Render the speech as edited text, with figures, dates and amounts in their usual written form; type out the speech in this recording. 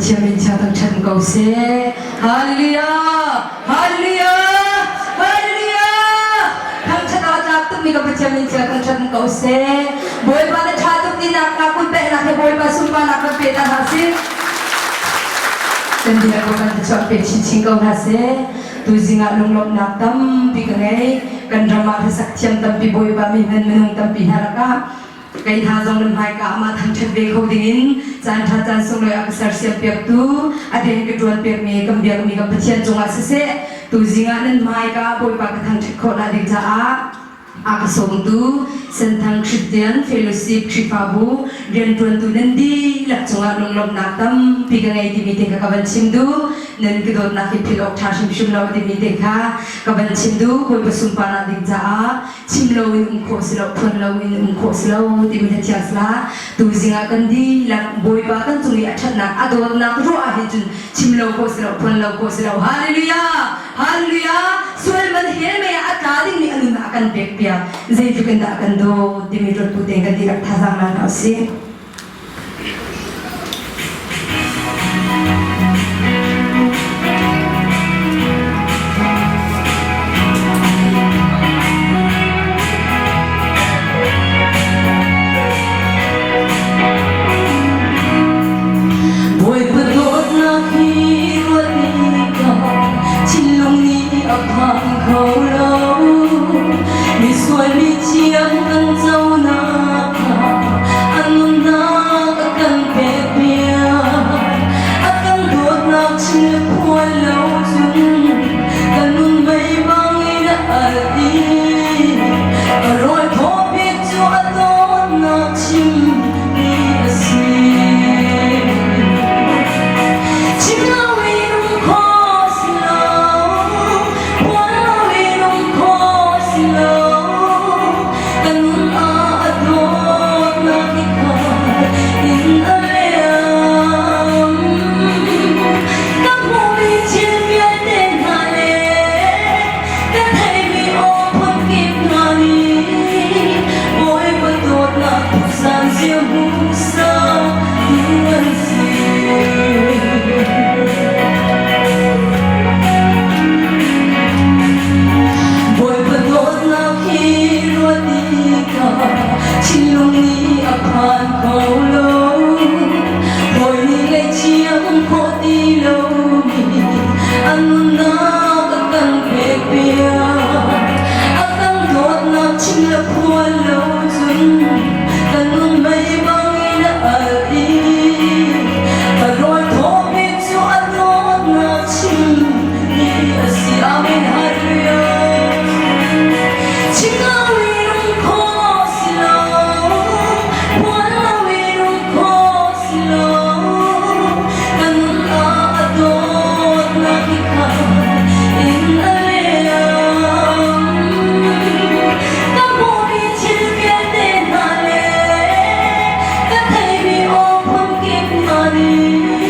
chia mình cha thằng chân cầu xe hallelujah hallelujah hallelujah thằng chân áo giáp tụi mình gặp chia mình cha thằng chân cầu xe bồi ba đã cha tụi mình nak quân bè nak bồi ba sum ba nak bè ta hasil dan dia bukan cakap peci cầu hasil tu zingat lunglom nak tam pi kenai kan drama resak ciam tam pi bồi ba mình menung tam pi haraka cái thà dòng lâm hai cả mà thằng chất về khâu đình chan thà chan sung loi aksar siap piak tu adin ke tuan piak me kam biak mi kam pecian jong asese tu zinga nen mai ka boi pa thằng chất kho la ding cha a song tu sen thang Christian fellowship tripabu rian tuan tu nen di lak chunga long lom na tam pi ka ngai di mi te ka ban chim du nen ke dot na ki philok tha sim shum lo di mi te kha ka ban chim du koi pasum pa na ding cha chim lo in kho silo phun lo in kho silo di mi cha sla tu zinga kan di lak boi pa kan tu ya that na adot na ro a hi chun chim lo kho silo phun lo kho silo hallelujah hallelujah sual man he me a ka ding ni anu na kan bek pia zai tu kan da kan do di mi ro tu te kan di rak tha sang na na si Money